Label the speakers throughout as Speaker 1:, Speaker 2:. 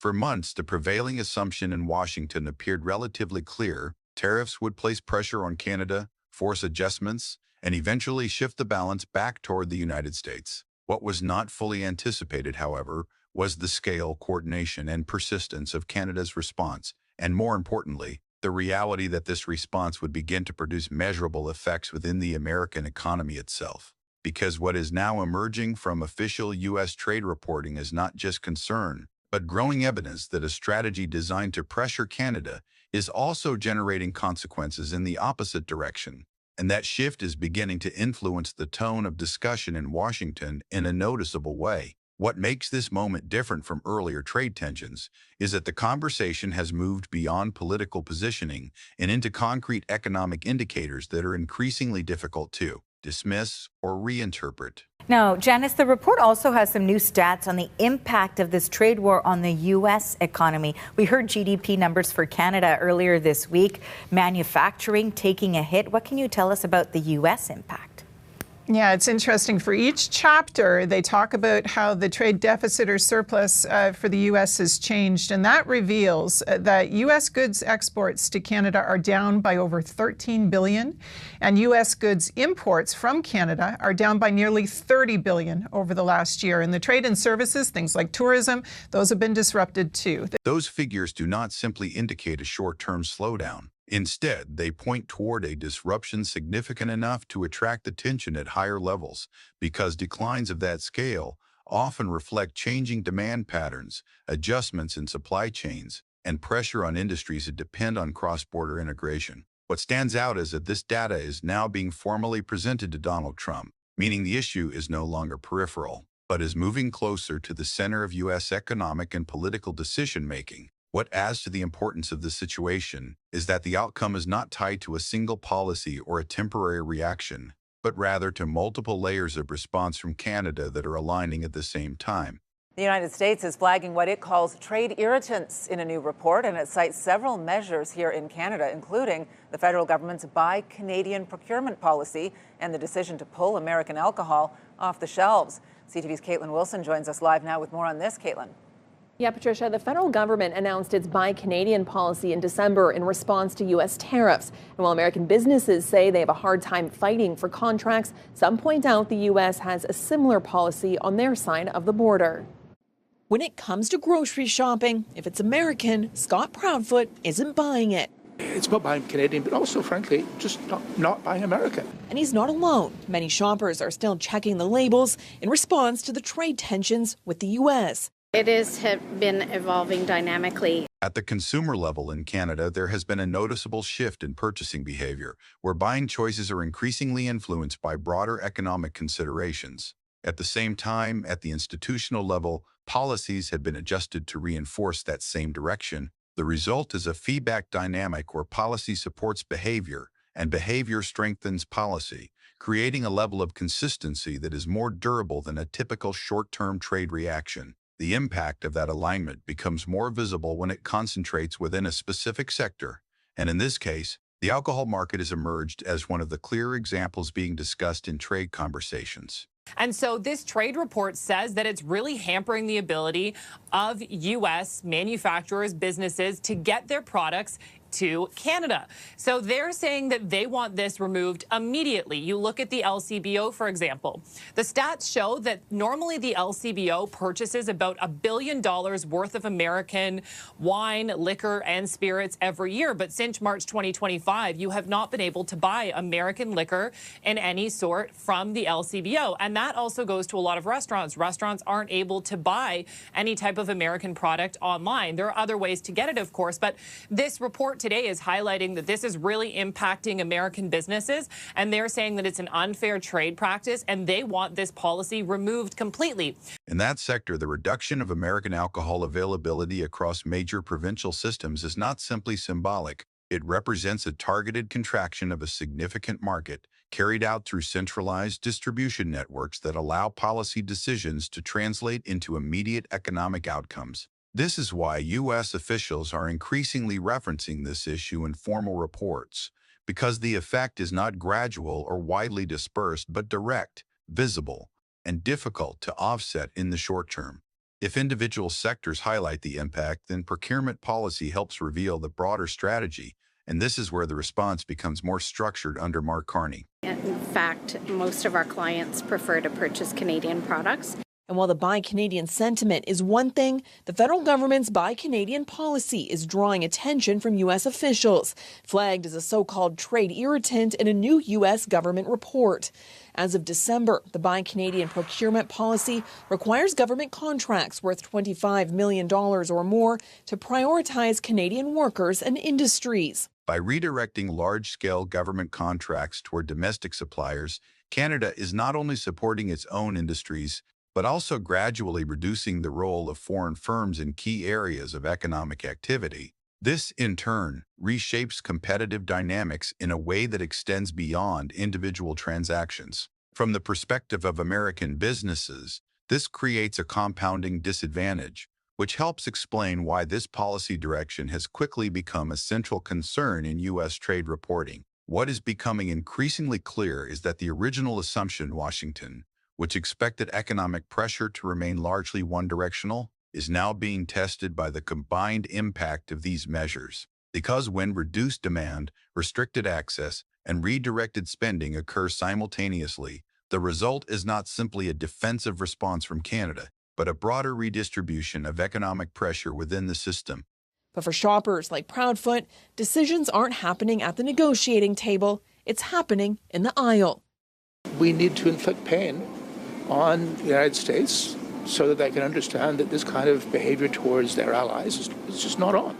Speaker 1: For months, the prevailing assumption in Washington appeared relatively clear. Tariffs would place pressure on Canada, force adjustments, and eventually shift the balance back toward the United States. What was not fully anticipated, however, was the scale, coordination, and persistence of Canada's response, and more importantly, the reality that this response would begin to produce measurable effects within the American economy itself. Because what is now emerging from official U.S. trade reporting is not just concern, but growing evidence that a strategy designed to pressure Canada is also generating consequences in the opposite direction. And that shift is beginning to influence the tone of discussion in Washington in a noticeable way. What makes this moment different from earlier trade tensions is that the conversation has moved beyond political positioning and into concrete economic indicators that are increasingly difficult to dismiss or reinterpret.
Speaker 2: Now, Janice, the report also has some new stats on the impact of this trade war on the U.S. economy. We heard GDP numbers for Canada earlier this week, manufacturing taking a hit. What can you tell us about the U.S. impact?
Speaker 3: Yeah, it's interesting. For each chapter, they talk about how the trade deficit or surplus for the U.S. has changed. And that reveals that U.S. goods exports to Canada are down by over $13 billion. And U.S. goods imports from Canada are down by nearly $30 billion over the last year. And the trade and services, things like tourism, those have been disrupted too.
Speaker 1: Those figures do not simply indicate a short-term slowdown. Instead, they point toward a disruption significant enough to attract attention at higher levels, because declines of that scale often reflect changing demand patterns, adjustments in supply chains, and pressure on industries that depend on cross-border integration. What stands out is that this data is now being formally presented to Donald Trump, meaning the issue is no longer peripheral, but is moving closer to the center of U.S. economic and political decision-making. What adds to the importance of this situation is that the outcome is not tied to a single policy or a temporary reaction, but rather to multiple layers of response from Canada that are aligning at the same time.
Speaker 4: The United States is flagging what it calls trade irritants in a new report, and it cites several measures here in Canada, including the federal government's Buy Canadian procurement policy and the decision to pull American alcohol off the shelves. CTV's Caitlin Wilson joins us live now with more on this. Caitlin.
Speaker 5: Yeah, Patricia, the federal government announced its Buy Canadian policy in December in response to U.S. tariffs. And while American businesses say they have a hard time fighting for contracts, some point out the U.S. has a similar policy on their side of the border.
Speaker 6: When it comes to grocery shopping, if it's American, Scott Proudfoot isn't buying it.
Speaker 7: It's about buying Canadian, but also, frankly, just not buying American.
Speaker 6: And he's not alone. Many shoppers are still checking the labels in response to the trade tensions with the U.S.
Speaker 8: It has been evolving dynamically.
Speaker 1: At the consumer level in Canada, there has been a noticeable shift in purchasing behavior, where buying choices are increasingly influenced by broader economic considerations. At the same time, at the institutional level, policies have been adjusted to reinforce that same direction. The result is a feedback dynamic where policy supports behavior and behavior strengthens policy, creating a level of consistency that is more durable than a typical short-term trade reaction. The impact of that alignment becomes more visible when it concentrates within a specific sector, and in this case, the alcohol market has emerged as one of the clear examples being discussed in trade conversations.
Speaker 9: And so this trade report says that it's really hampering the ability of U.S. manufacturers, businesses to get their products to Canada. So they're saying that they want this removed immediately. You look at the LCBO, for example. The stats show that normally the LCBO purchases about $1 billion worth of American wine, liquor, and spirits every year. But since March 2025, you have not been able to buy American liquor in any sort from the LCBO. And that also goes to a lot of restaurants. Restaurants aren't able to buy any type of American product online. There are other ways to get it, of course, but this report today is highlighting that this is really impacting American businesses, and they're saying that it's an unfair trade practice, and they want this policy removed completely.
Speaker 1: In that sector, the reduction of American alcohol availability across major provincial systems is not simply symbolic. It represents a targeted contraction of a significant market carried out through centralized distribution networks that allow policy decisions to translate into immediate economic outcomes. This is why U.S. officials are increasingly referencing this issue in formal reports, because the effect is not gradual or widely dispersed, but direct, visible, and difficult to offset in the short term. If individual sectors highlight the impact, then procurement policy helps reveal the broader strategy, and this is where the response becomes more structured under Mark Carney.
Speaker 8: In fact, most of our clients prefer to purchase Canadian products.
Speaker 6: And while the Buy Canadian sentiment is one thing, the federal government's Buy Canadian policy is drawing attention from U.S. officials, flagged as a so-called trade irritant in a new U.S. government report. As of December, the Buy Canadian procurement policy requires government contracts worth $25 million or more to prioritize Canadian workers and industries.
Speaker 1: By redirecting large-scale government contracts toward domestic suppliers, Canada is not only supporting its own industries, but also gradually reducing the role of foreign firms in key areas of economic activity. This, in turn, reshapes competitive dynamics in a way that extends beyond individual transactions. From the perspective of American businesses, this creates a compounding disadvantage, which helps explain why this policy direction has quickly become a central concern in U.S. trade reporting. What is becoming increasingly clear is that the original assumption in Washington, which expected economic pressure to remain largely one-directional, is now being tested by the combined impact of these measures. Because when reduced demand, restricted access, and redirected spending occur simultaneously, the result is not simply a defensive response from Canada, but a broader redistribution of economic pressure within the system.
Speaker 6: But for shoppers like Proudfoot, decisions aren't happening at the negotiating table, it's happening in the aisle.
Speaker 7: We need to inflict pain on the United States so that they can understand that this kind of behavior towards their allies is just not on.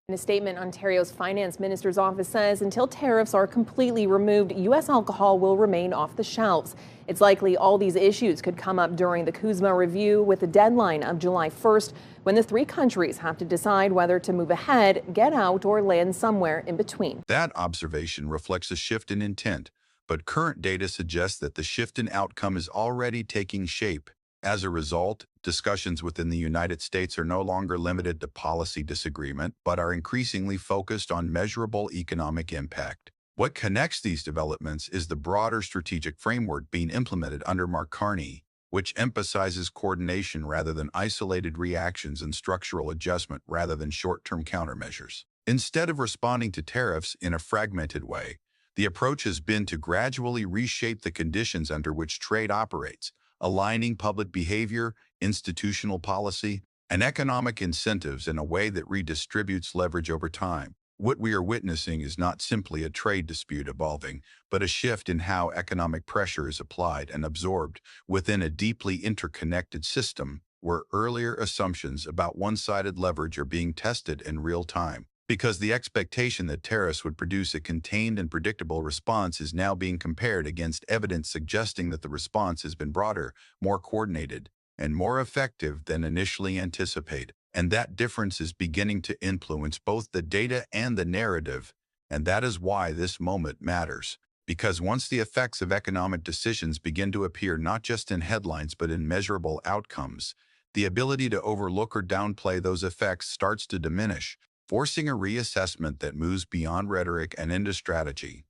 Speaker 5: In a statement, Ontario's finance minister's office says until tariffs are completely removed, U.S. alcohol will remain off the shelves. It's likely all these issues could come up during the CUSMA review, with a deadline of July 1st, when the three countries have to decide whether to move ahead, get out, or land somewhere in between.
Speaker 1: That observation reflects a shift in intent, but current data suggests that the shift in outcome is already taking shape. As a result, discussions within the United States are no longer limited to policy disagreement, but are increasingly focused on measurable economic impact. What connects these developments is the broader strategic framework being implemented under Mark Carney, which emphasizes coordination rather than isolated reactions and structural adjustment rather than short-term countermeasures. Instead of responding to tariffs in a fragmented way, the approach has been to gradually reshape the conditions under which trade operates, aligning public behavior, institutional policy, and economic incentives in a way that redistributes leverage over time. What we are witnessing is not simply a trade dispute evolving, but a shift in how economic pressure is applied and absorbed within a deeply interconnected system where earlier assumptions about one-sided leverage are being tested in real time. Because the expectation that tariffs would produce a contained and predictable response is now being compared against evidence suggesting that the response has been broader, more coordinated, and more effective than initially anticipated. And that difference is beginning to influence both the data and the narrative, and that is why this moment matters. Because once the effects of economic decisions begin to appear not just in headlines but in measurable outcomes, the ability to overlook or downplay those effects starts to diminish, forcing a reassessment that moves beyond rhetoric and into strategy.